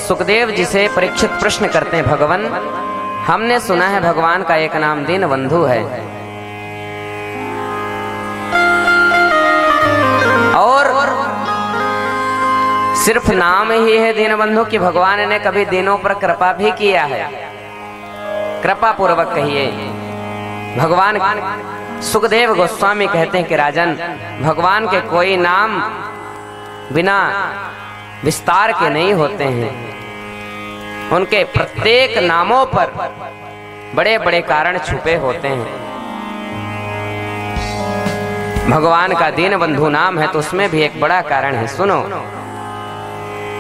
सुखदेव जी से परीक्षित प्रश्न करते हैं, भगवान हमने सुना है भगवान का एक नाम दीनबंधु है, और सिर्फ नाम ही है दीनबंधु कि भगवान ने कभी दीनों पर कृपा भी किया है? कृपा पूर्वक कहिए। भगवान सुखदेव गोस्वामी कहते हैं कि राजन, भगवान के कोई नाम बिना विस्तार के नहीं होते हैं, उनके प्रत्येक नामों पर बड़े बड़े कारण छुपे होते हैं। भगवान का दीनबंधु नाम है तो उसमें भी एक बड़ा कारण है। सुनो,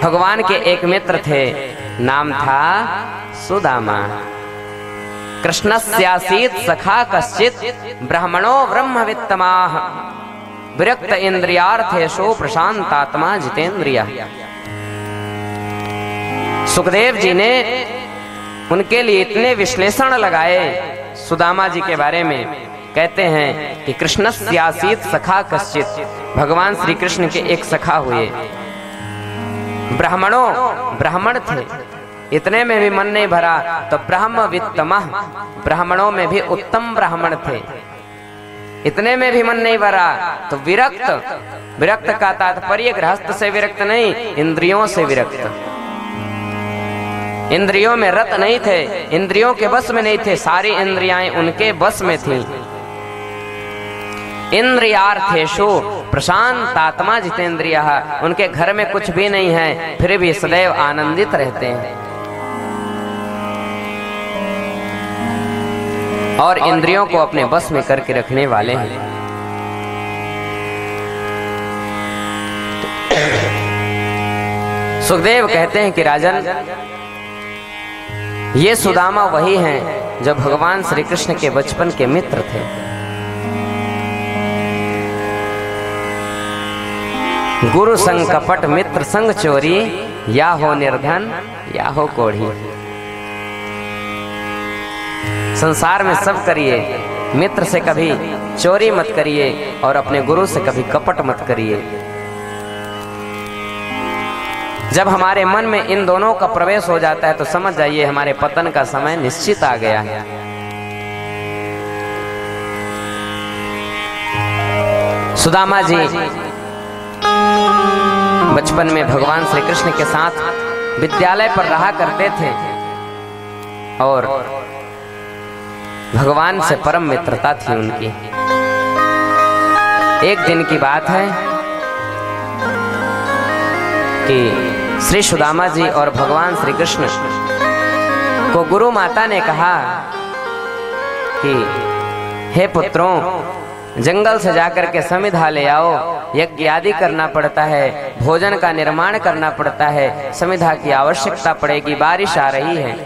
भगवान के एक मित्र थे, नाम था सुदामा। कृष्णस्यासीत सखा कश्चित ब्राह्मणो ब्रह्मवित्तमाः विरक्त इंद्रियार्थेषु प्रशांतात्मा जितेंद्रिय। सुखदेव जी ने उनके लिए इतने विश्लेषण लगाए सुदामा जी के बारे में। कहते हैं कि कृष्णस्यासीत सखा कश्चित, भगवान श्री कृष्ण के एक सखा हुए, ब्राह्मण थे, इतने में भी मन नहीं भरा तो ब्रह्मवित्तमः, ब्राह्मणों में भी उत्तम ब्राह्मण थे, इतने में भी मन नहीं भरा तो विरक्त का तात्पर्य गृहस्थ से विरक्त नहीं, इंद्रियों से विरक्त। इंद्रियों में रत नहीं थे, इंद्रियों के बस में नहीं थे, सारी इंद्रियाएं उनके बस में थीं। इंद्रियार्थेषु प्रशांतात्मा जितेंद्रियः, उनके घर में कुछ भी नहीं है फिर भी सदैव आनंदित रहते हैं, और इंद्रियों को अपने बस में करके रखने वाले हैं। सुखदेव कहते हैं कि राजन, ये सुदामा वही हैं जो भगवान श्री कृष्ण के बचपन के मित्र थे। गुरु संग कपट मित्र संग चोरी, या हो निर्धन या हो कोढ़ी। संसार में सब करिए, मित्र से कभी चोरी मत करिए और अपने गुरु से कभी कपट मत करिए। जब हमारे मन में इन दोनों का प्रवेश हो जाता है तो समझ जाइए हमारे पतन का समय निश्चित आ गया है। सुदामा जी बचपन में भगवान श्री कृष्ण के साथ विद्यालय पर रहा करते थे और भगवान से परम मित्रता थी उनकी। एक दिन की बात है कि श्री सुदामा जी और भगवान श्री कृष्ण को गुरु माता ने कहा कि हे पुत्रों, जंगल से जाकर के समिधा ले आओ, यज्ञ आदि करना पड़ता है, भोजन का निर्माण करना पड़ता है, समिधा की आवश्यकता पड़ेगी, बारिश आ रही है।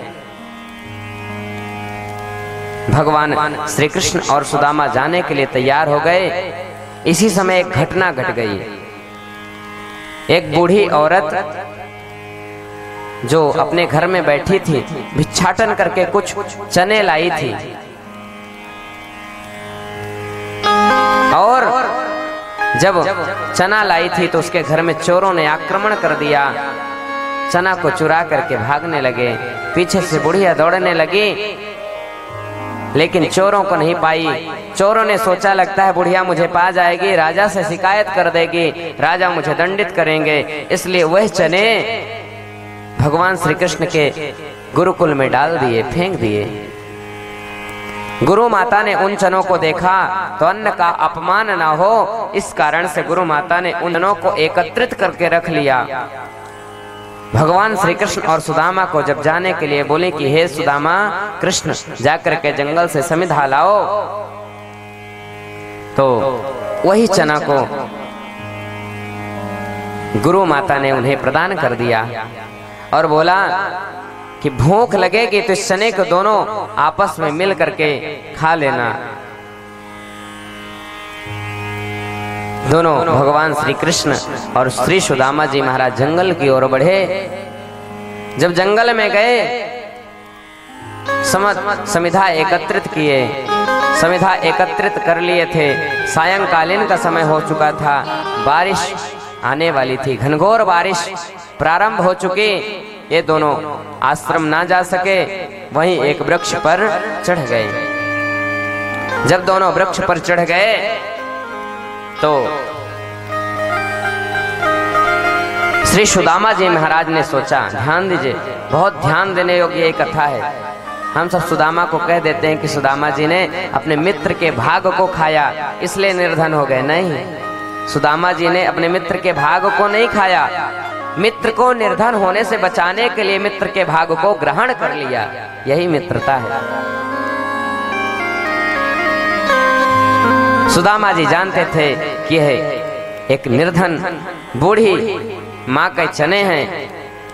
भगवान श्री कृष्ण और सुदामा जाने के लिए तैयार हो गए। इसी समय एक घटना घट गई। एक बूढ़ी औरत जो अपने घर में बैठी थी, भिक्षाटन करके कुछ चने लाई थी, और जब चना लाई थी तो उसके घर में चोरों ने आक्रमण कर दिया, चना को चुरा करके भागने लगे। पीछे से बुढ़िया दौड़ने लगी लेकिन चोरों को नहीं पाई। चोरों ने सोचा लगता है बुढ़िया मुझे पा जाएगी, राजा से शिकायत कर देगी, राजा मुझे दंडित करेंगे, इसलिए वह चने भगवान श्री कृष्ण के गुरुकुल में डाल दिए, फेंक दिए। गुरु माता ने उन चनों को देखा तो अन्न का अपमान ना हो, इस कारण से गुरु माता ने उन चनों को एकत्रित करके रख लिया। भगवान श्री कृष्ण और सुदामा को जब जाने के लिए बोले कि हे सुदामा, कृष्ण जाकर के जंगल से समिधा लाओ, तो वही चना को गुरु माता ने उन्हें प्रदान कर दिया और बोला कि भूख लगेगी तो इस चने को दोनों आपस में मिल करके खा लेना। दोनों भगवान श्री कृष्ण और श्री सुदामा जी महाराज जंगल की ओर बढ़े। जब जंगल में गए, समिधा एकत्रित किए, समिधा एकत्रित कर लिए थे। सायंकालीन का समय हो चुका था, बारिश आने वाली थी, घनघोर बारिश प्रारंभ हो चुकी। ये दोनों आश्रम ना जा सके, वहीं एक वृक्ष पर चढ़ गए। जब दोनों वृक्ष पर चढ़ गए तो श्री सुदामा जी महाराज ने सोचा, ध्यान दीजिए, बहुत ध्यान देने योग्य ये कथा है। हम सब सुदामा को कह देते हैं कि सुदामा जी ने अपने मित्र के भाग को खाया इसलिए निर्धन हो गए। नहीं, सुदामा जी ने अपने मित्र के भाग को नहीं खाया, मित्र को निर्धन होने से बचाने के लिए मित्र के भाग को ग्रहण कर लिया। यही मित्रता है। सुदामा जी जानते थे कि यह एक निर्धन बूढ़ी माँ के चने हैं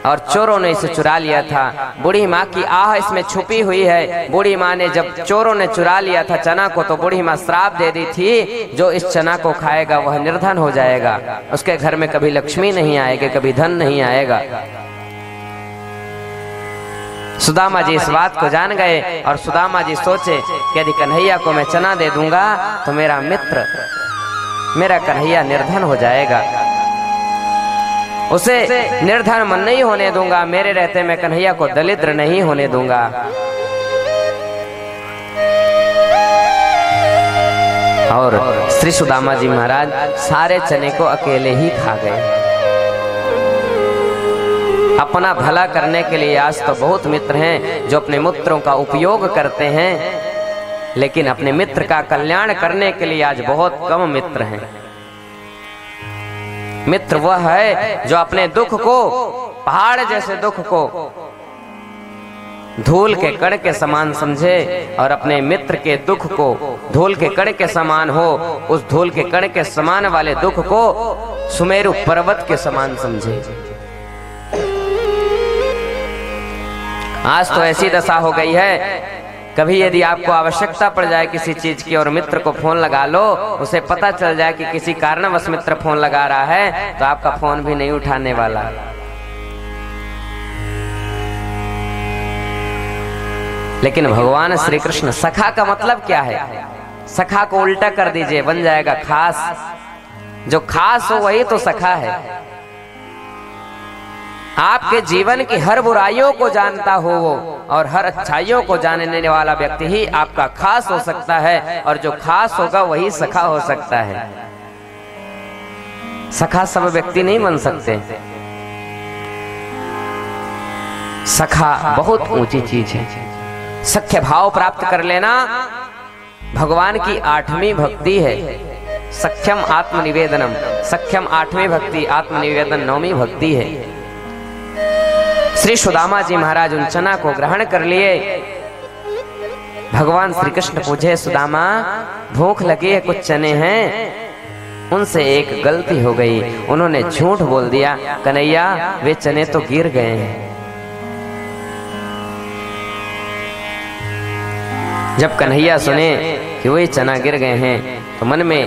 और चोरों ने इसे चुरा लिया था। बूढ़ी माँ की आह इसमें छुपी हुई है। बूढ़ी माँ ने जब चोरों ने चुरा लिया था चना को, तो बूढ़ी माँ श्राप दे दी थी, जो इस चना को खाएगा वह निर्धन हो जाएगा, उसके घर में कभी लक्ष्मी नहीं आएगी, कभी धन नहीं आएगा। सुदामा जी इस बात को जान गए और सुदामा जी सोचे कि यदि कन्हैया को मैं चना दे दूंगा तो मेरा मित्र, मेरा कन्हैया निर्धन हो जाएगा, उसे निर्धन मन नहीं होने दूंगा, मेरे रहते मैं कन्हैया को दरिद्र नहीं होने दूंगा। और श्री सुदामा जी महाराज सारे चने को अकेले ही खा गए। अपना भला करने के लिए आज तो बहुत मित्र हैं जो अपने मित्रों का उपयोग करते हैं, लेकिन अपने मित्र का कल्याण करने के लिए आज बहुत कम मित्र हैं। मित्र वह है जो अपने दुख को, पहाड़ जैसे दुख को धूल के कण के समान समझे और अपने मित्र के दुख को धूल के कण के समान हो, उस धूल के कण के समान वाले दुख को सुमेरु पर्वत के समान समझे। आज तो ऐसी दशा हो गई है, कभी यदि आपको आवश्यकता पड़ जाए किसी चीज की और मित्र को फोन लगा लो, उसे पता चल जाए कि किसी कारणवश मित्र फोन लगा रहा है तो आपका फोन भी नहीं उठाने वाला। लेकिन भगवान श्री कृष्ण, सखा का मतलब क्या है? सखा को उल्टा कर दीजिए, बन जाएगा खास। जो खास हो वही तो सखा है। आपके जीवन की हर बुराइयों को जानता हो वो और हर अच्छाइयों को जानने वाला व्यक्ति ही आपका खास हो सकता है, और जो खास होगा वही सखा हो सकता है। सखा सब व्यक्ति नहीं बन सकते। सखा बहुत ऊंची चीज है। सख्य भाव प्राप्त कर लेना भगवान की 8वीं भक्ति है। सख्यम आत्मनिवेदनम, सख्यम 8वीं भक्ति, आत्मनिवेदन 9वीं भक्ति है। श्री सुदामा जी महाराज उन चना को ग्रहण कर लिए। भगवान श्री कृष्ण पूछे, सुदामा भूख लगी है, कुछ चने हैं? उनसे एक गलती हो गई, उन्होंने झूठ बोल दिया, कन्हैया वे चने तो गिर गए हैं। जब कन्हैया सुने कि वे चना गिर गए हैं तो मन में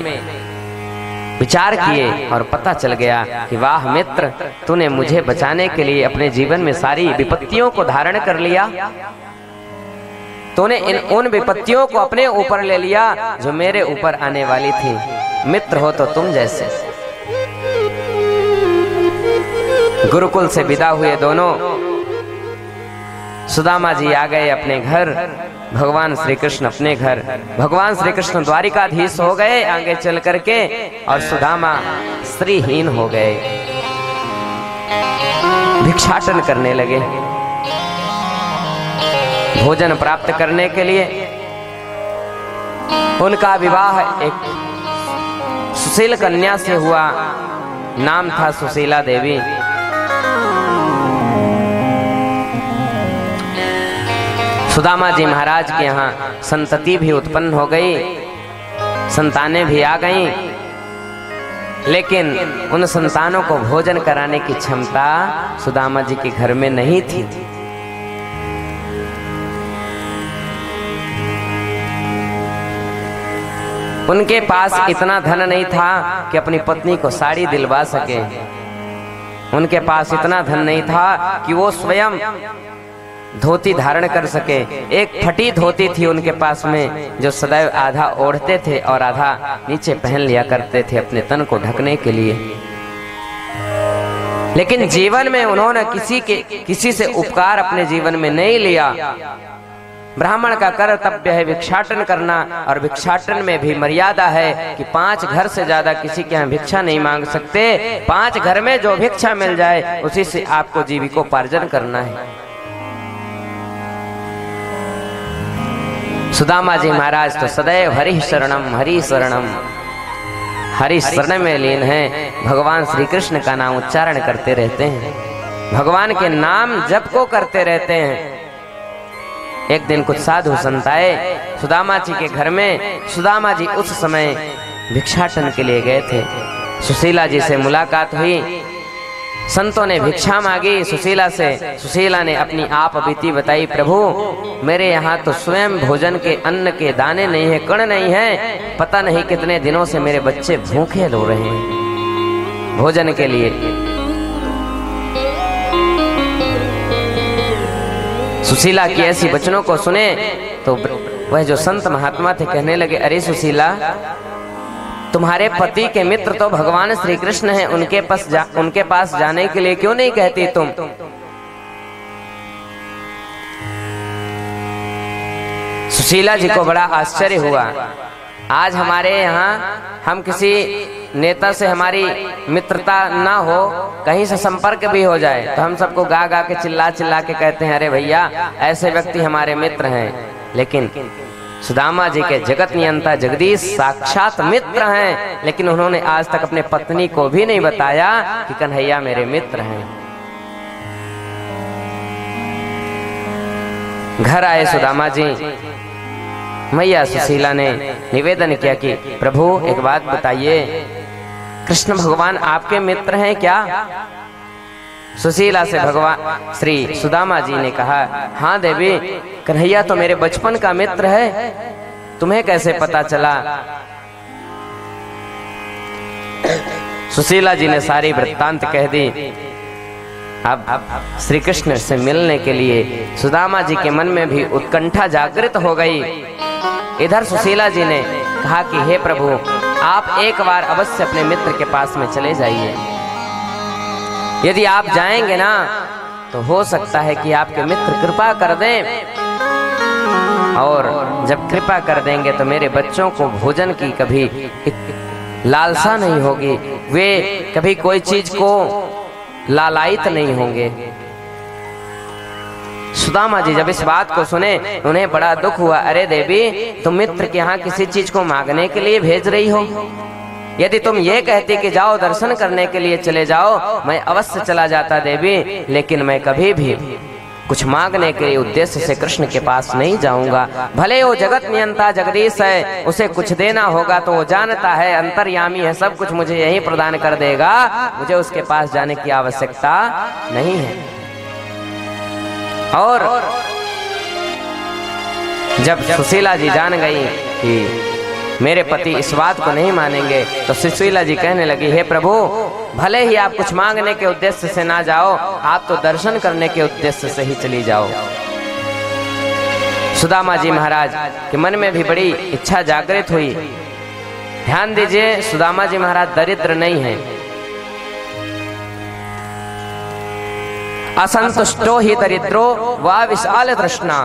विचार किए और पता चल गया कि वाह मित्र, तूने मुझे बचाने के लिए अपने जीवन में सारी विपत्तियों को धारण कर लिया। तूने उन विपत्तियों को अपने ऊपर ले लिया जो मेरे ऊपर आने वाली थी। मित्र हो तो तुम जैसे। गुरुकुल से विदा हुए दोनों सुदामा जी आ गए अपने घर, भगवान श्री कृष्ण अपने घर। भगवान श्री कृष्ण द्वारिकाधीश हो गए आगे चल करके, और सुदामा स्त्रीहीन हो गए, भिक्षाटन करने लगे। भोजन प्राप्त करने के लिए उनका विवाह एक सुशील कन्या से हुआ, नाम था सुशीला देवी। सुदामा जी महाराज के यहाँ संतति भी उत्पन्न हो गई, संतानें भी आ गईं, लेकिन उन संतानों को भोजन कराने की क्षमता सुदामा जी के घर में नहीं थी। उनके पास इतना धन नहीं था कि अपनी पत्नी को साड़ी दिलवा सके। उनके पास इतना धन नहीं था कि वो स्वयं धोती धारण कर सके। एक फटी धोती थी उनके पास में, जो सदैव आधा ओढ़ते थे और आधा नीचे पहन लिया करते थे अपने तन को ढकने के लिए। लेकिन जीवन में उन्होंने किसी से उपकार अपने जीवन में नहीं लिया। ब्राह्मण का कर्तव्य है भिक्षाटन करना, और भिक्षाटन में भी मर्यादा है कि 5 घर से ज्यादा किसी के यहाँ भिक्षा नहीं मांग सकते। 5 घर में जो भिक्षा मिल जाए उसी से आपको जीविकोपार्जन करना है। सुदामा जी महाराज तो सदैव हरि शरणम हरि शरणम, हरि शरण में लीन हैं। भगवान श्री कृष्ण का नाम उच्चारण करते रहते हैं, भगवान के नाम जप को करते रहते हैं। एक दिन कुछ साधु संत आए सुदामा जी के घर में। सुदामा जी उस समय भिक्षाटन के लिए गए थे। सुशीला जी से मुलाकात हुई, संतों ने भिक्षा मांगी सुशीला से। सुशीला ने अपनी आप बीती बताई, प्रभु मेरे यहाँ तो स्वयं भोजन के अन्न के दाने नहीं है, कण नहीं है। पता नहीं कितने दिनों से मेरे बच्चे भूखे रो रहे हैं भोजन के लिए। सुशीला की ऐसी वचनों को सुने तो वह जो संत महात्मा थे कहने लगे, अरे सुशीला, तुम्हारे पति के मित्र तो भगवान श्री कृष्ण हैं, उनके पास जाने के लिए क्यों नहीं कहती तुम? सुशीला जी को बड़ा आश्चर्य हुआ। आज हमारे यहाँ हम किसी नेता से हमारी मित्रता ना हो, कहीं से संपर्क भी हो जाए तो हम सबको गा गा के चिल्ला चिल्ला के कहते हैं, अरे भैया ऐसे व्यक्ति हमारे मित्र हैं। लेकिन सुदामा जी के जगत नियंता जगदीश साक्षात मित्र हैं, लेकिन उन्होंने आज तक अपने पत्नी को भी नहीं बताया कि कन्हैया मेरे मित्र हैं। घर आए सुदामा जी, मैया सुशीला ने निवेदन किया कि प्रभु एक बात बताइए, कृष्ण भगवान आपके मित्र हैं क्या? सुशीला से भगवान श्री सुदामा जी ने कहा, हाँ देवी, कन्हैया तो मेरे बचपन का मित्र है, तुम्हें कैसे पता चला? सुशीला जी ने सारी वृत्तांत कह दी। अब श्री कृष्ण से मिलने के लिए सुदामा जी के मन में भी उत्कंठा जागृत हो गई। इधर सुशीला जी ने कहा कि हे प्रभु, आप एक बार अवश्य अपने मित्र के पास में चले जाइए। यदि आप जाएंगे ना तो हो सकता है कि आपके मित्र कृपा कर दें, और जब कृपा कर देंगे तो मेरे बच्चों को भोजन की कभी लालसा नहीं होगी, वे कभी कोई चीज को लालायित नहीं होंगे। सुदामा जी जब इस बात को सुने उन्हें बड़ा दुख हुआ। अरे देवी, तुम मित्र के यहाँ किसी चीज को मांगने के लिए भेज रही हो? यदि तुम ये कहती कि जाओ दर्शन करने के लिए चले जाओ, मैं अवश्य चला जाता देवी, लेकिन मैं कभी भी कुछ मांगने के उद्देश्य से कृष्ण के पास नहीं जाऊंगा। भले वो जगत नियंता जगदीश है, उसे कुछ देना होगा तो वो जानता है, अंतर्यामी है, सब कुछ मुझे यही प्रदान कर देगा, मुझे उसके पास जाने की आवश्यकता नहीं है। और जब सुशीला जी जान गई कि मेरे पति इस बात को नहीं मानेंगे, तो सुशीला जी कहने लगी, हे प्रभु, भले ही आप कुछ मांगने के उद्देश्य से ना जाओ, आप तो दर्शन करने के उद्देश्य से ही चली जाओ। सुदामा जी महाराज के मन में भी बड़ी इच्छा जागृत हुई। ध्यान दीजिए, सुदामा जी महाराज दरिद्र नहीं है। असंतुष्टो ही दरिद्रो वा विशाल तृष्णा।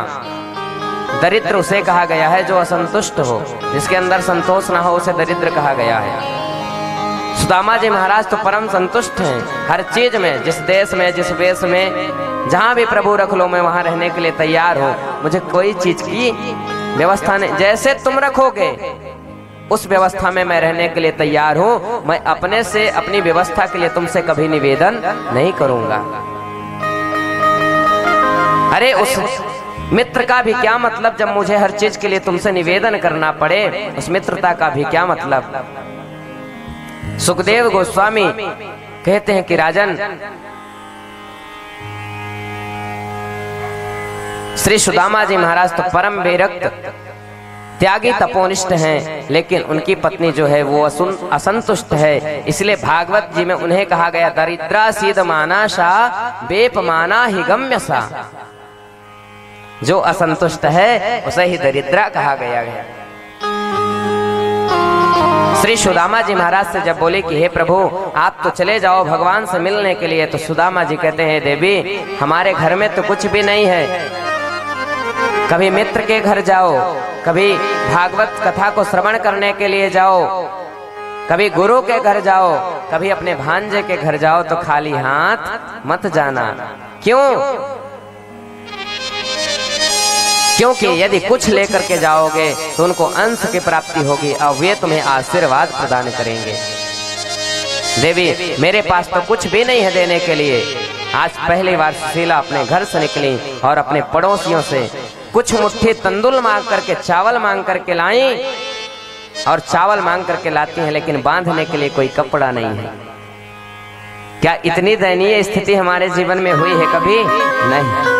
दरिद्र उसे कहा गया है जो असंतुष्ट हो, जिसके अंदर संतोष ना हो उसे दरिद्र कहा गया है। सुदामा जी महाराज तो परम संतुष्ट हैं हर चीज में, जिस देश में, जिस वेश में, जहां भी प्रभु रख लो मैं वहां रहने के लिए तैयार हूं। मुझे कोई चीज की व्यवस्था नहीं, जैसे तुम रखोगे उस व्यवस्था में मैं रहने के लिए तैयार हूं। मैं अपने से अपनी व्यवस्था के लिए तुमसे कभी निवेदन नहीं करूंगा। अरे उस मित्र का भी क्या मतलब जब मुझे हर चीज के लिए तुमसे निवेदन करना पड़े? उस मित्रता का भी क्या मतलब? सुखदेव गोस्वामी कहते हैं कि राजन, श्री सुदामा जी महाराज तो परम विरक्त त्यागी तपोनिष्ठ हैं, लेकिन उनकी पत्नी जो है वो असंतुष्ट है। इसलिए भागवत जी में उन्हें कहा गया, दरिद्रा सीद माना सा बेपमाना ही गम्य सा। जो असंतुष्ट है उसे ही दरिद्रा कहा गया है। श्री सुदामा जी महाराज से जब बोले कि हे प्रभु आप तो चले जाओ भगवान से मिलने के लिए, तो सुदामा जी कहते हैं देवी हमारे घर में तो कुछ भी नहीं है। कभी मित्र के घर जाओ, कभी भागवत कथा को श्रवण करने के लिए जाओ, कभी गुरु के घर जाओ, कभी अपने भांजे के घर जाओ, तो खाली हाथ मत जाना। क्यों? क्योंकि यदि कुछ लेकर के जाओगे तो उनको अंश की प्राप्ति होगी और वे तुम्हें आशीर्वाद प्रदान करेंगे। देवी मेरे पास तो कुछ भी नहीं है देने के लिए। आज पहली बार सुशीला अपने घर से निकली और अपने पड़ोसियों से कुछ मुट्ठी तंदुल मांग करके, चावल मांग करके लाई, और चावल मांग करके लाती हैं लेकिन बांधने के लिए कोई कपड़ा नहीं है। क्या इतनी दयनीय स्थिति हमारे जीवन में हुई है कभी? नहीं।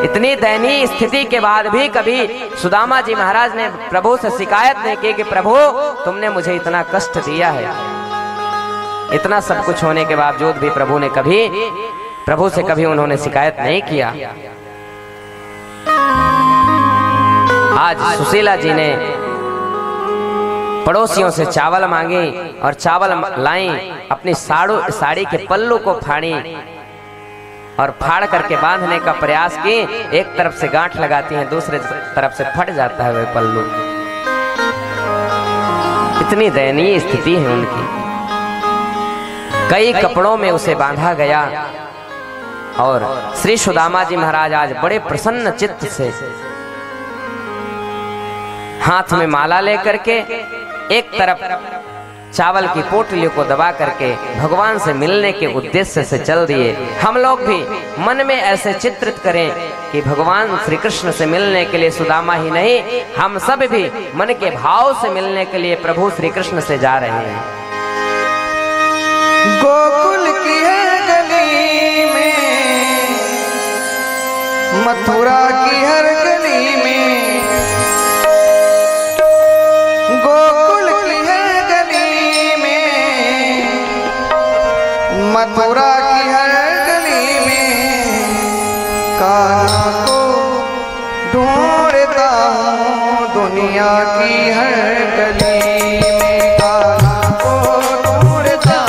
इतनी दयनीय स्थिति के बाद भी कभी सुदामा जी महाराज ने प्रभु से शिकायत नहीं की कि प्रभु तुमने मुझे इतना कष्ट दिया है। इतना सब कुछ होने के बावजूद भी प्रभु से कभी उन्होंने शिकायत नहीं किया। आज सुशीला जी ने पड़ोसियों से चावल मांगी और चावल लाई, अपनी साड़ी के पल्लू को फाड़ी और फाड़ करके बांधने का प्रयास की। एक तरफ से गांठ लगाती हैं, दूसरे तरफ से फट जाता है वह पल्लू। इतनी दयनीय स्थिति है उनकी। कई कपड़ों में उसे बांधा गया और श्री सुदामा जी महाराज आज बड़े प्रसन्न चित्त से हाथ में माला लेकर के एक तरफ चावल की पोटली को दबा करके भगवान से मिलने के उद्देश्य से चल दिए। हम लोग भी मन में ऐसे चित्रित करें कि भगवान श्री कृष्ण से मिलने के लिए सुदामा ही नहीं, हम सब भी मन के भाव से मिलने के लिए प्रभु श्री कृष्ण से जा रहे हैं। गोकुल की है गली में, मथुरा की हर गली में, गोकुल की है गली में, मथुरा की हर गली में, कान्हा को ढूंढता हूँ दुनिया की हर गली में, कान्हा को ढूंढता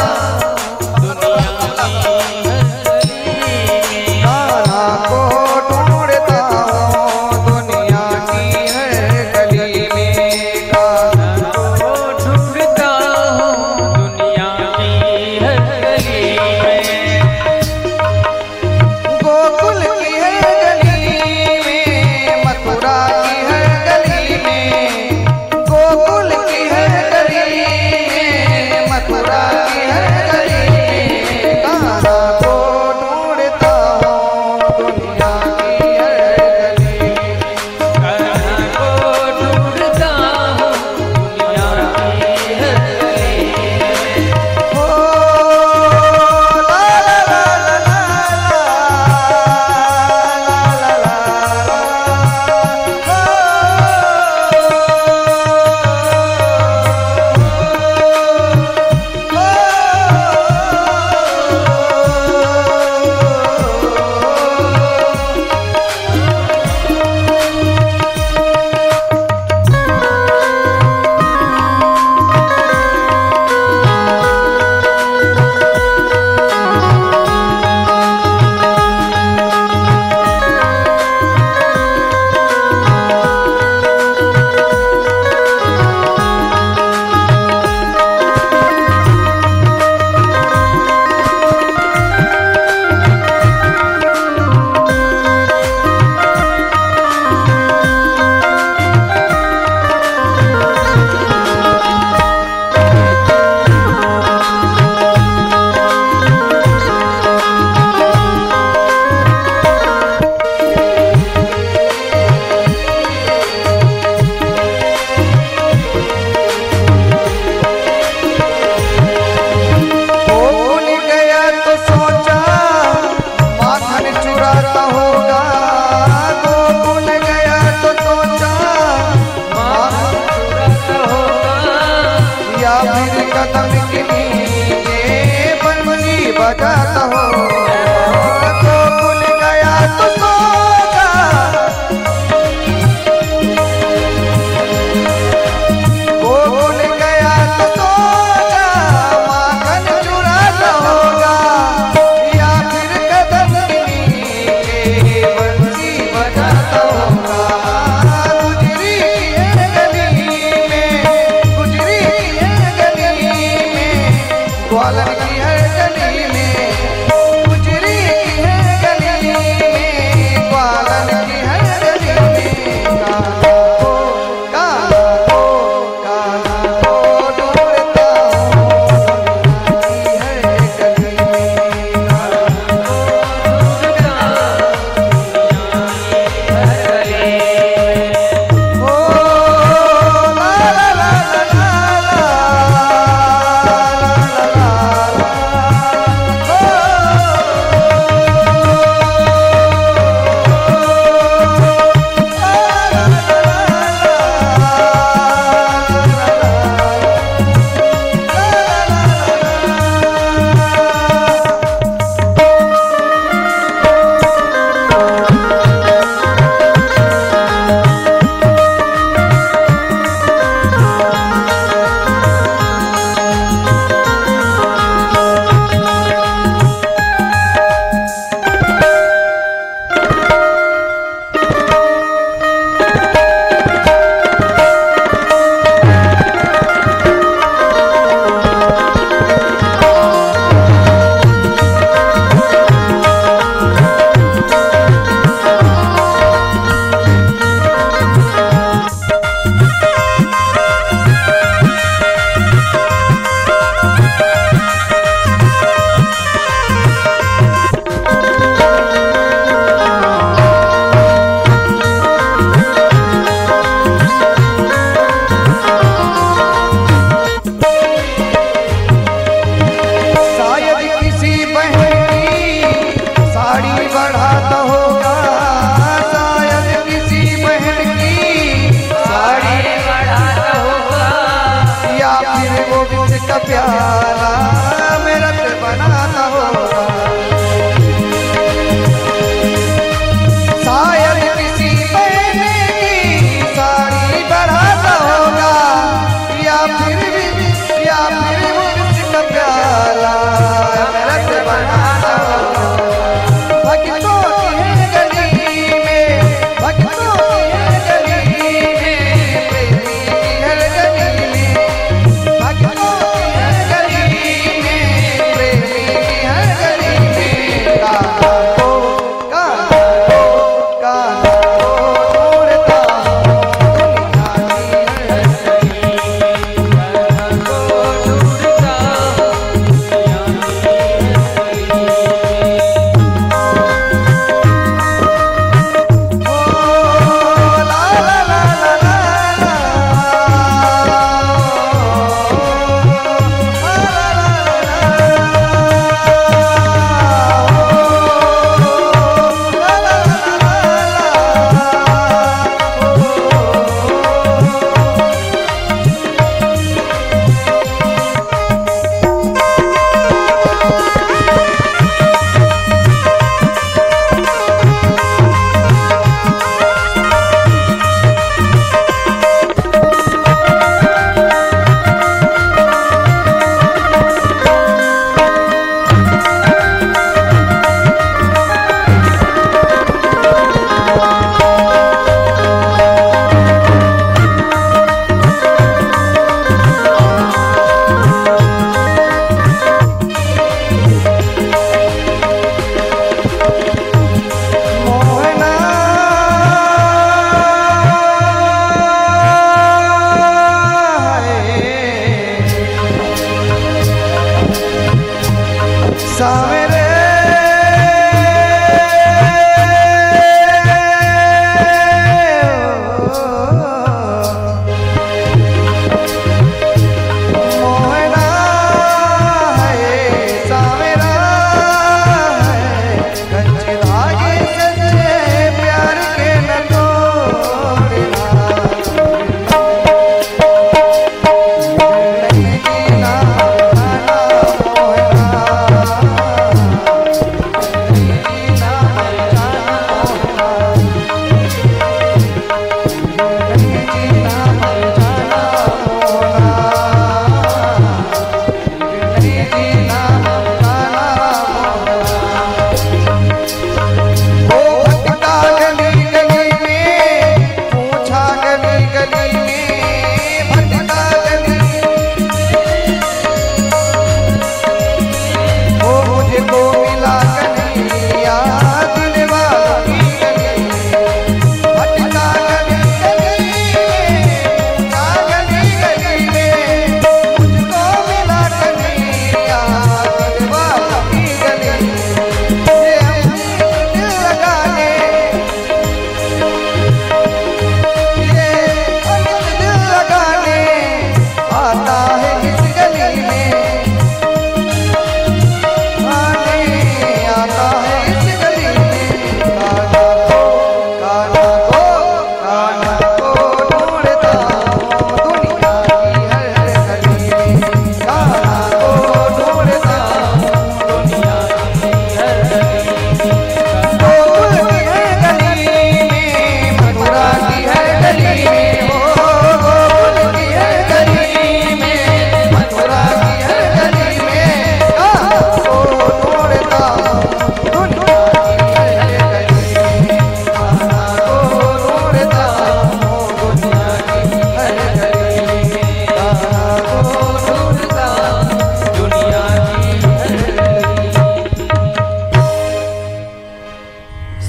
बजाता हो, गोकुल गया तो सोगा, गोकुल गया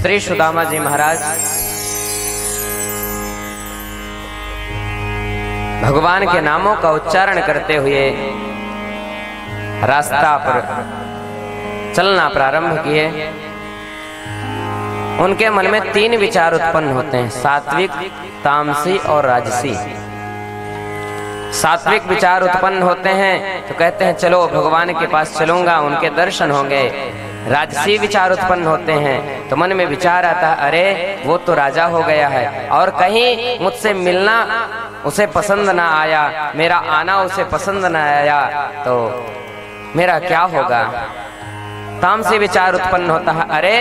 श्री सुदामा जी महाराज भगवान के नामों का उच्चारण करते हुए रास्ता पर चलना प्रारंभ किए। उनके मन में 3 विचार उत्पन्न होते हैं, सात्विक, तामसी और राजसी। सात्विक विचार उत्पन्न होते हैं तो कहते हैं चलो भगवान के पास चलूंगा, उनके दर्शन होंगे। राजसी विचार उत्पन्न होते हैं तो मन में विचार आता है अरे वो तो राजा हो गया है और कहीं मुझसे मिलना उसे पसंद ना आया, मेरा आना उसे पसंद ना आया तो मेरा क्या होगा। तामसी विचार उत्पन्न होता है अरे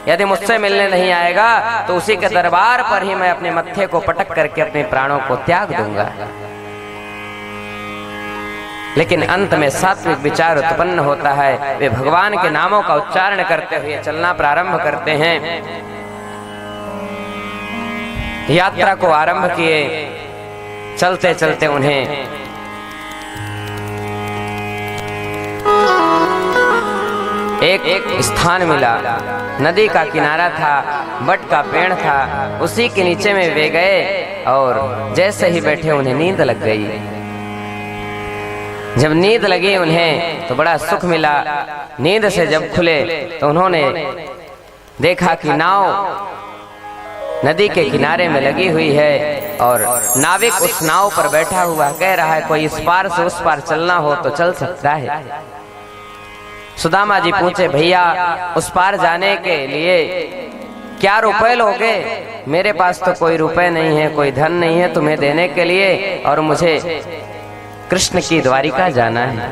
यदि मुझसे मिलने नहीं आएगा तो उसी के दरबार पर ही मैं अपने मत्थे को पटक करके अपने प्राणों को त्याग दूंगा। लेकिन अंत में सात्विक विचार उत्पन्न होता है, वे भगवान के नामों का उच्चारण करते हुए चलना प्रारंभ करते हैं। यात्रा को आरंभ किए। चलते चलते उन्हें एक स्थान मिला, नदी का किनारा था, बट का पेड़ था, उसी के नीचे में वे गए और जैसे ही बैठे उन्हें नींद लग गई। जब नींद लगी उन्हें तो बड़ा सुख मिला। नींद से जब खुले तो उन्होंने देखा कि नाव नदी के किनारे में लगी हुई है और नाविक उस नाव पर बैठा हुआ कह रहा है कोई इस पार से उस पार चलना हो तो चल सकता है। सुदामा जी पूछे भैया उस पार जाने के लिए क्या रुपए लोगे? मेरे पास तो कोई रुपए नहीं है, कोई धन नहीं है तुम्हें देने के लिए और मुझे कृष्ण की द्वारिका जाना है।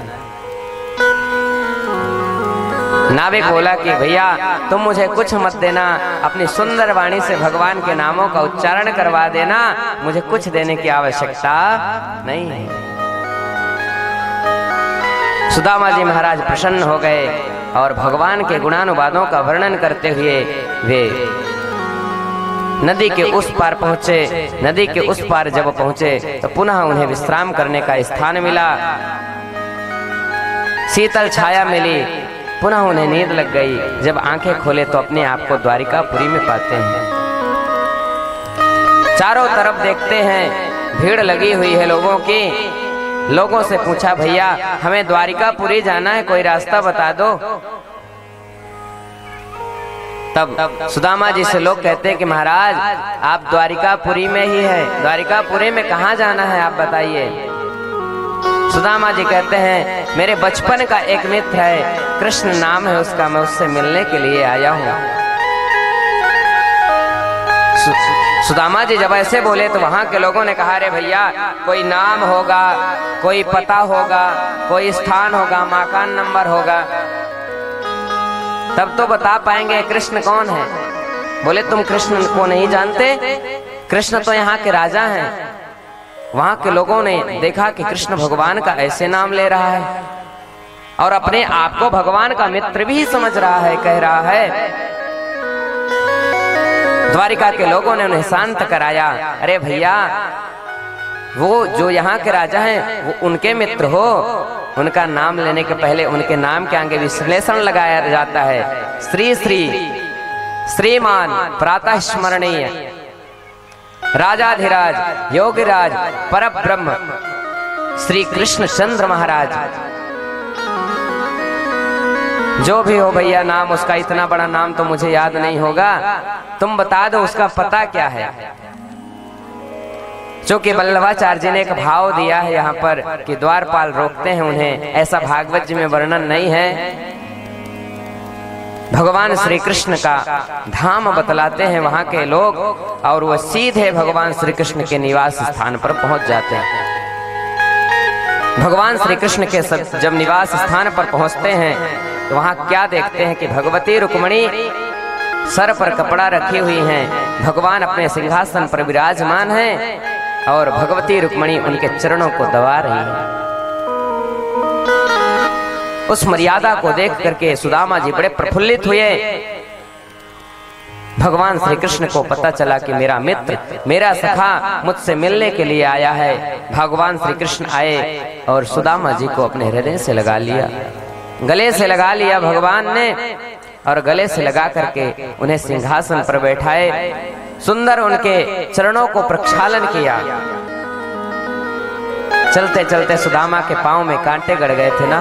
नाविक बोला कि भैया तुम मुझे कुछ मत देना, अपनी सुंदर वाणी से भगवान के नामों का उच्चारण करवा देना, मुझे कुछ देने की आवश्यकता नहीं है। सुदामा जी महाराज प्रसन्न हो गए और भगवान के गुणानुवादों का वर्णन करते हुए वे नदी के उस पार पहुंचे। नदी के उस पार जब पहुंचे तो पुनः उन्हें विश्राम करने का स्थान मिला, शीतल छाया मिली, पुनः उन्हें नींद लग गई। जब आंखें खोले तो अपने आप को द्वारिकापुरी में पाते हैं। चारों तरफ देखते हैं भीड़ लगी हुई है लोगों की। लोगों से पूछा भैया हमें द्वारिकापुरी जाना है, कोई रास्ता बता दो। तब सुदामा जी से लोग कहते हैं कि महाराज आप द्वारिकापुरी में ही है, द्वारिकापुरी में कहाँ जाना है आप बताइए। सुदामा जी कहते हैं मेरे बचपन का एक मित्र है, कृष्ण नाम है उसका, मैं उससे मिलने के लिए आया हूँ। सुदामा जी जब ऐसे बोले तो वहां के लोगों ने कहा अरे भैया कोई नाम होगा, कोई पता होगा, कोई स्थान होगा, मकान नंबर होगा, तब तो बता पाएंगे कृष्ण कौन है। बोले तुम कृष्ण को नहीं जानते? कृष्ण तो यहाँ के राजा हैं। वहां के लोगों ने देखा कि कृष्ण भगवान का ऐसे नाम ले रहा है और अपने आप को भगवान का मित्र भी समझ रहा है, कह रहा है। द्वारिका के लोगों ने उन्हें शांत कराया। अरे भैया वो जो यहाँ के राजा हैं वो उनके मित्र हो, उनका नाम लेने के पहले उनके नाम के आगे विश्लेषण लगाया जाता है। श्री श्री श्रीमान प्रातः स्मरणीय राजाधिराज योगिराज परब्रह्म श्री कृष्ण चंद्र महाराज। जो भी हो भैया नाम उसका, इतना बड़ा नाम तो मुझे याद नहीं होगा, तुम बता दो उसका पता क्या है। जो कि वल्लभाचार्य जी ने एक भाव दिया है यहाँ पर कि द्वारपाल रोकते हैं उन्हें, ऐसा भागवत जी में वर्णन नहीं है। भगवान श्री कृष्ण का धाम बतलाते हैं वहां के लोग और वह सीधे भगवान श्री कृष्ण के निवास स्थान पर पहुंच जाते हैं। भगवान श्री कृष्ण के जब निवास स्थान पर पहुंचते हैं तो वहां क्या देखते हैं कि भगवती रुक्मिणी सर पर कपड़ा रखी हुई हैं, भगवान अपने सिंहासन पर विराजमान हैं और भगवती रुक्मिणी उनके चरणों को दबा रही है। उस मर्यादा को देख करके सुदामा जी बड़े प्रफुल्लित हुए। भगवान श्री कृष्ण को पता चला कि मेरा मित्र, मेरा सखा मुझसे मिलने के लिए आया है। भगवान श्री कृष्ण आए और सुदामा जी को अपने हृदय से लगा लिया, गले से लगा लिया भगवान ने। और गले से लगा करके उन्हें सिंहासन पर बैठाए, सुंदर उनके चरणों को प्रक्षालन किया। चलते चलते सुदामा के पांव में कांटे गड़ गए थे ना,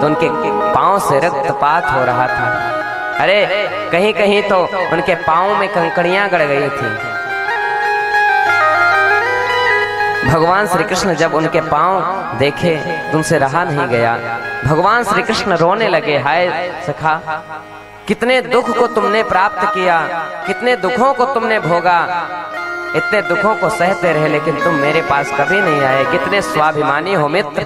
तो उनके पांव से रक्तपात हो रहा था। अरे कहीं कहीं तो उनके पांव में कंकड़ियां गड़ गई थी। भगवान श्री कृष्ण जब उनके पांव देखे तो उनसे रहा नहीं गया। भगवान श्री कृष्ण रोने लगे, हाय सखा, कितने दुख को तुमने प्राप्त किया, कितने दुखों को तुमने भोगा, इतने दुखों को सहते रहे, लेकिन तुम मेरे पास कभी नहीं आए, कितने स्वाभिमानी हो मित्र।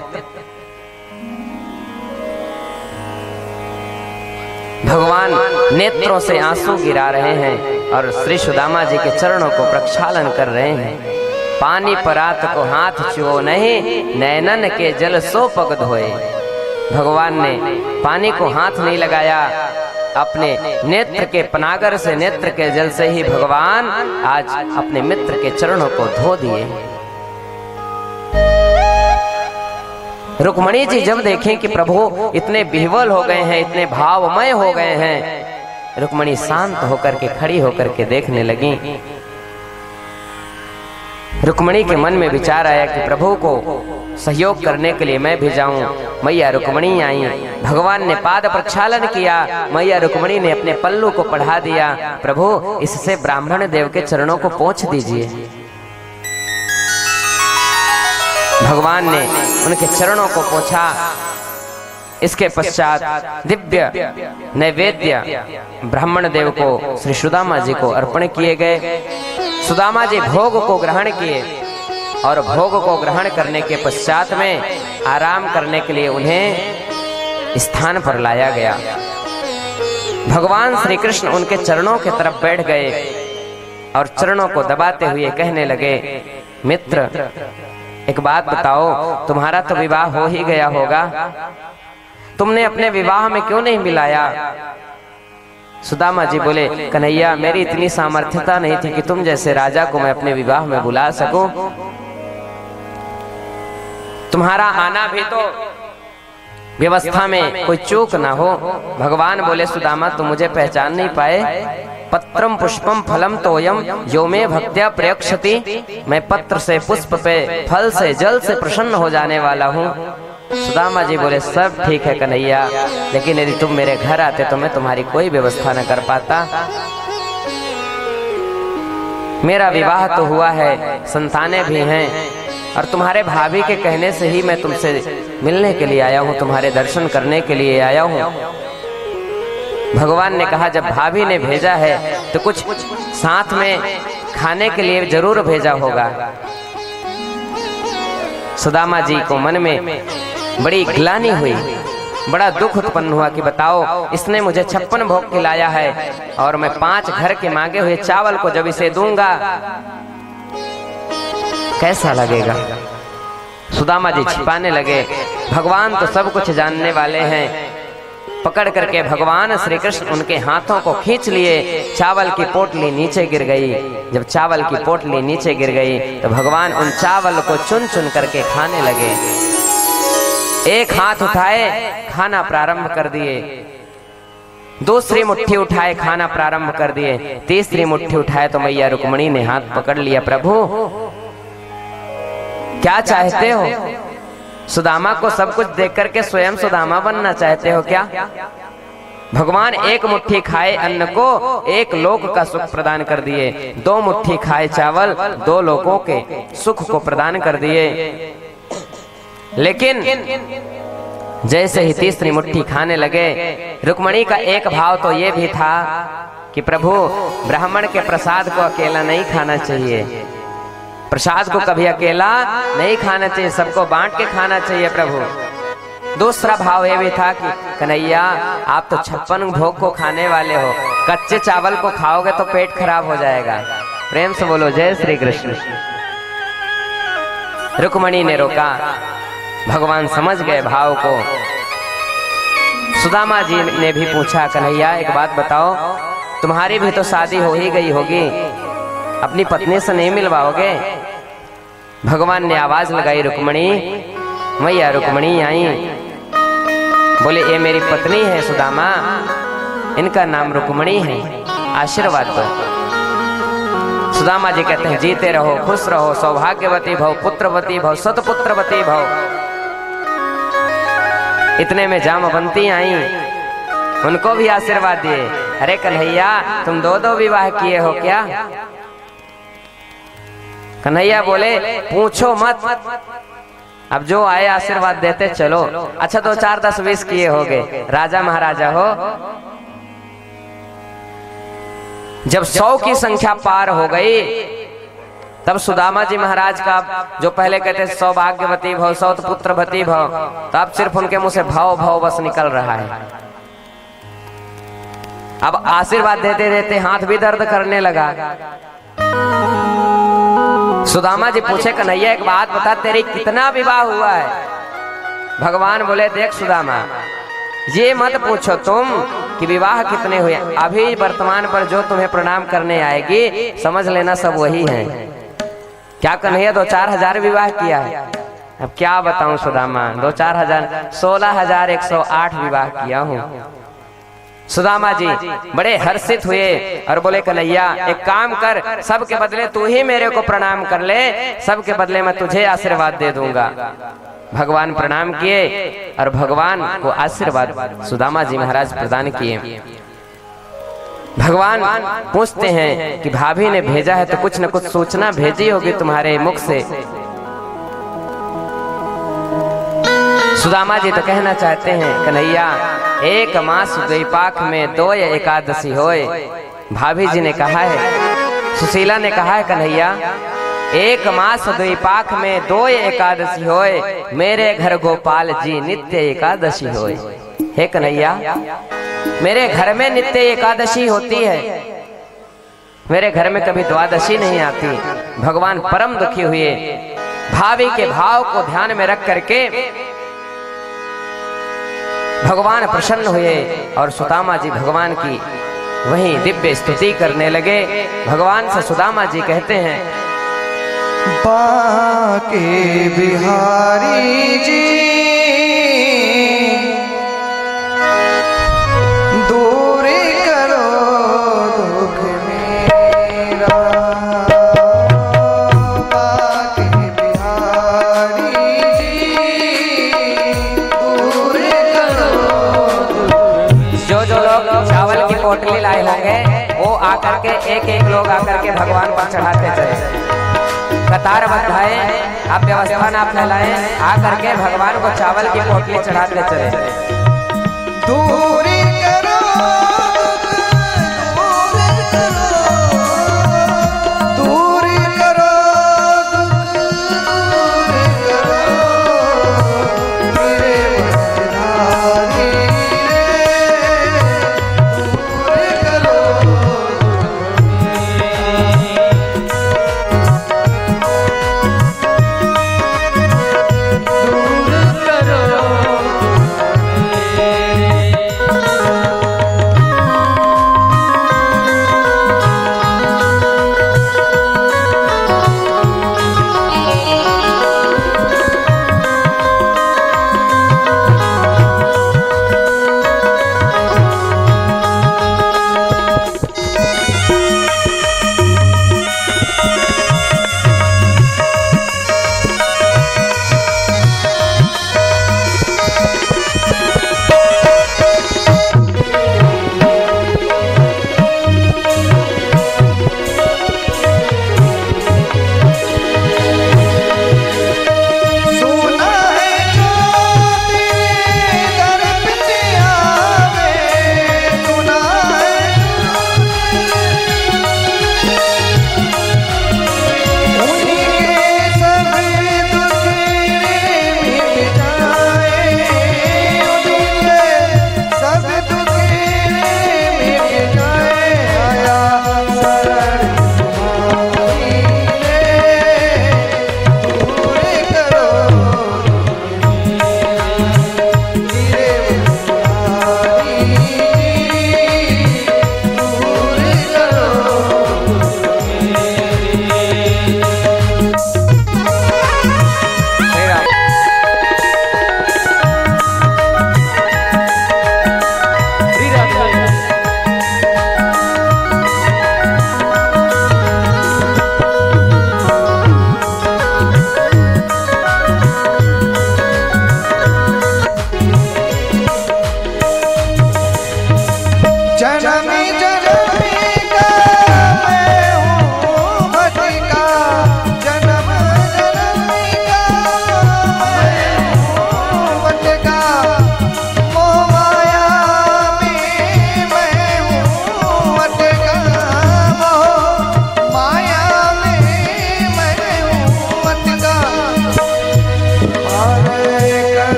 भगवान नेत्रों से आंसू गिरा रहे हैं और श्री सुदामा जी के चरणों को प्रक्षालन कर रहे हैं। पानी परात को हाथ छुओ नहीं, नैनन के जल सो पग धोए। भगवान ने पानी को हाथ नहीं लगाया, अपने नेत्र के पनागर से, नेत्र के जल से ही भगवान आज अपने मित्र के चरणों को धो दिए। रुक्मणी जी जब देखें कि प्रभु इतने विह्वल हो गए हैं, इतने भावमय हो गए हैं, रुक्मणी शांत होकर के खड़ी होकर के देखने लगी। रुक्मणी के मन में विचार आया कि प्रभु को सहयोग करने के लिए मैं भी जाऊं। मैया रुक्मणी आई, भगवान ने पाद प्रक्षालन किया, मैया रुक्मणी ने अपने पल्लू को बढ़ा दिया, प्रभु इससे ब्राह्मण देव के चरणों को पोंछ दीजिए। भगवान ने उनके चरणों को पोंछा। इसके पश्चात दिव्य नैवेद्य ब्राह्मण देव को श्री सुदामा जी को अर्पण किए गए। सुदामा जी भोग को ग्रहण किए और भोग को ग्रहण करने के पश्चात में आराम करने के लिए उन्हें स्थान पर लाया गया। भगवान श्री कृष्ण उनके चरणों के तरफ बैठ गए और चरणों को दबाते हुए कहने लगे, मित्र एक बात बताओ, तुम्हारा तो विवाह हो ही गया होगा, तुमने अपने विवाह में क्यों नहीं मिलाया? सुदामा जी बोले, कन्हैया मेरी इतनी सामर्थ्यता नहीं थी कि तुम जैसे राजा को मैं अपने विवाह में बुला सकूं। तुम्हारा आना भी तो व्यवस्था में कोई चूक ना हो। भगवान बोले, सुदामा तुम मुझे पहचान नहीं पाए? पत्रम पुष्पम फलम तोयम यो में भक्त्या प्रयक्षति, मैं पत्र से, पुष्प पे, फल से, जल से प्रसन्न हो जाने वाला हूँ। सुदामा जी बोले, सब ठीक है कन्हैया, लेकिन यदि तुम मेरे घर आते तो मैं तुम्हारी कोई व्यवस्था न कर पाता। मेरा विवाह तो हुआ है, संतानें भी हैं, और तुम्हारे भाभी के कहने से ही मैं तुमसे मिलने के लिए आया हूँ, तुम्हारे दर्शन करने के लिए आया हूँ। भगवान ने कहा, जब भाभी ने भेजा है तो कुछ साथ में खाने के लिए जरूर भेजा होगा। सुदामा जी को मन में बड़ी ग्लानि हुई, बड़ा दुख उत्पन्न हुआ कि बताओ, इसने मुझे 56 भोग खिलाया है और मैं 5 घर के मांगे हुए चावल को जब इसे दूंगा कैसा लगेगा? सुदामा जी छिपाने लगे। भगवान तो सब कुछ जानने वाले हैं। पकड़ करके भगवान श्री कृष्ण उनके हाथों को खींच लिए। चावल की पोटली नीचे गिर गई। जब चावल की पोटली नीचे गिर गई तो भगवान उन चावल को चुन चुन करके खाने लगे। एक हाथ उठाए, खाना प्रारंभ कर दिए। दूसरी मुट्ठी उठाए, खाना प्रारंभ कर दिए। तीसरी मुट्ठी उठाए तो मैया रुक्मणी ने हाथ पकड़ लिया। प्रभु क्या चाहते हो? सुदामा को सब कुछ देख करके स्वयं सुदामा बनना चाहते हो क्या? भगवान एक मुट्ठी खाए अन्न को 1 लोक का सुख प्रदान कर दिए। 2 मुट्ठी खाए चावल 2 लोकों के सुख को प्रदान कर दिए। लेकिन जैसे ही तीसरी मुट्ठी खाने लगे, रुक्मणी का एक भाव तो ये भी था कि प्रभु ब्राह्मण के प्रसाद को अकेला नहीं खाना चाहिए, प्रसाद को कभी अकेला नहीं खाना चाहिए, सबको बांट के खाना चाहिए प्रभु। दूसरा भाव ये भी था कि कन्हैया आप तो 56 भोग को खाने वाले हो, कच्चे चावल को खाओगे तो पेट खराब हो जाएगा। प्रेम से बोलो जय श्री कृष्ण। रुक्मणी ने रोका। भगवान समझ गए भाव को। सुदामा जी ने भी पूछा, कन्हैया एक बात बताओ, तुम्हारी भी तो शादी हो ही गई होगी, अपनी पत्नी से नहीं मिलवाओगे? भगवान ने आवाज लगाई, रुक्मणी। मैया रुक्मणी आई, बोले ये मेरी पत्नी है सुदामा, इनका नाम रुक्मणी है, आशीर्वाद दो। सुदामा जी कहते हैं जीते रहो, खुश रहो, सौभाग्यवती भव, पुत्रवती भव, सतपुत्रवती भव। इतने में जामवंती आई, उनको भी आशीर्वाद दिए। अरे कन्हैया तुम दो दो विवाह किए हो क्या? कन्हैया बोले पूछो मत, अब जो आए आशीर्वाद देते चलो। अच्छा 2 4 10 20 किए होगे, राजा महाराजा हो। जब 100 की संख्या पार हो गई तब सुदामा जी महाराज का जो पहले कहते सौभाग्यवती भव, सौतपुत्रवती भव, तब सिर्फ उनके मुंह से भव भव बस निकल रहा है। अब आशीर्वाद देते देते हाथ भी दर्द करने लगा। सुदामा जी पूछे कन्हैया एक बात बता, तेरी कितना विवाह हुआ है? भगवान बोले देख सुदामा, ये मत पूछो तुम कि विवाह कितने हुए, अभी वर्तमान पर जो तुम्हें प्रणाम करने आएगी समझ लेना सब वही है। क्या कन्हैया 2 4 हजार विवाह किया है? अब क्या बताऊं सुदामा, 2 4 हजार 16,108 विवाह किया हूं। सुदामा जी बड़े हर्षित हुए और बोले कन्हैया एक काम कर, सबके बदले तू ही मेरे को प्रणाम कर ले, सबके बदले मैं तुझे आशीर्वाद दे दूंगा। भगवान प्रणाम किए और भगवान को आशीर्वाद सुदामा जी महाराज प्रदान किए। भगवान पूछते हैं कि भाभी ने भेजा है तो कुछ न कुछ सूचना भेजी होगी तुम्हारे मुख से। सुदामा जी तो कहना चाहते हैं कन्हैया 1 मास द्विपाक में 2 एकादशी होए। भाभी जी ने कहा है, सुशीला ने कहा है कन्हैया 1 मास द्विपाक में 2 एकादशी होए, मेरे घर गोपाल जी नित्य एकादशी होए। हे कन्हैया मेरे घर में नित्य एकादशी होती है, मेरे घर में कभी द्वादशी नहीं आती। भगवान परम दुखी हुए, भाभी के भाव को ध्यान में रख करके भगवान प्रसन्न हुए और सुदामा जी भगवान की वहीं दिव्य स्तुति करने लगे। भगवान से सुदामा जी कहते हैं बाके बिहारी जी दूर करो दुख मेरा, बाके बिहारी जी दूर करो दुख। जो लोग चावल की पोटली लाए होंगे वो आकर के एक लोग आकर के भगवान पर चढ़ाते चले। कतार बंधाए, आप व्यवस्था ना फैलाएं, आकर के भगवान को चावल की पोटली चढ़ाते चले। दूरी करो दूरी करो मेरे वरदारी दूर करो।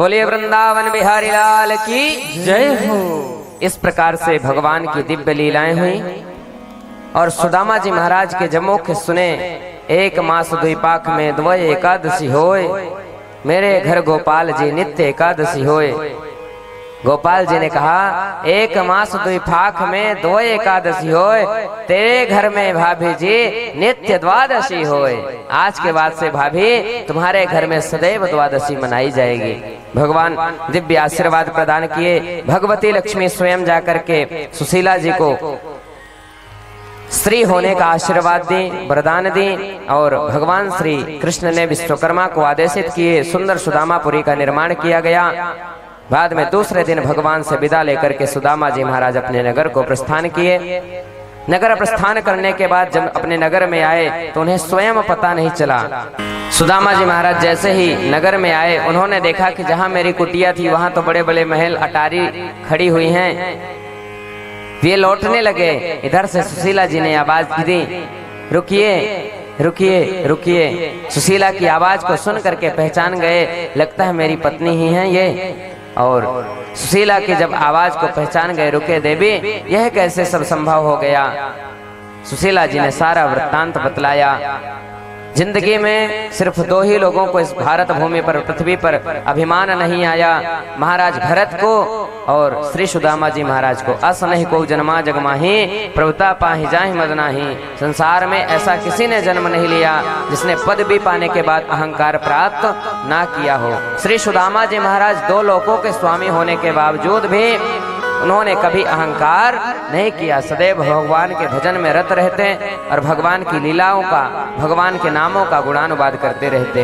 बोलिए वृंदावन बिहारी लाल की जय हो। इस प्रकार से भगवान की दिव्य लीलाएं हुई और सुदामा जी महाराज के जमुख सुने। एक मास द्विपाक में द्वय एकादशी होए, मेरे घर गोपाल जी नित्य एकादशी होए। गोपाल जी ने कहा एक मास द्विपाक में द्वय एकादशी होए, तेरे घर में भाभी जी नित्य द्वादशी होए। आज के बाद से भाभी तुम्हारे घर में सदैव द्वादशी मनाई जाएगी। भगवान दिव्य आशीर्वाद प्रदान किए। भगवती लक्ष्मी स्वयं जाकर के सुशीला जी को स्त्री होने का आशीर्वाद दी, वरदान दी और भगवान श्री कृष्ण ने विश्वकर्मा को आदेशित किए। सुंदर सुदामापुरी का निर्माण किया गया। बाद में दूसरे दिन भगवान से विदा लेकर के सुदामा जी महाराज अपने नगर को प्रस्थान किए। नगर प्रस्थान करने के बाद जब अपने नगर में आए तो उन्हें स्वयं पता नहीं चला। सुदामा जी महाराज जैसे ही नगर में आए उन्होंने देखा कि जहां मेरी कुटिया थी वहां तो बड़े बड़े महल अटारी खड़ी हुई हैं। वे लौटने लगे। इधर से सुशीला जी ने आवाज दी, रुकिए रुकिए रुकिए। सुशीला की आवाज को सुन करके पहचान गए, लगता है मेरी पत्नी ही है ये। और सुशीला की जब आवाज को पहचान गए, रुके देवी यह कैसे सब संभव हो गया। सुशीला जी ने सारा वृत्तांत बतलाया। जिंदगी में सिर्फ दो ही लोगों को इस भारत भूमि पर पृथ्वी पर अभिमान नहीं आया, महाराज भरत को और श्री सुदामा जी महाराज को। अस नहीं को जन्मा जगमाही प्रभुता पाही जाहि मदनाही। संसार में ऐसा किसी ने जन्म नहीं लिया जिसने पदवी पाने के बाद अहंकार प्राप्त ना किया हो। श्री सुदामा जी महाराज दो लोकों के स्वामी होने के बावजूद भी उन्होंने कभी अहंकार नहीं किया। सदैव भगवान के भजन में रत रहते और भगवान की लीलाओं का, भगवान के नामों का गुणानुवाद करते रहते।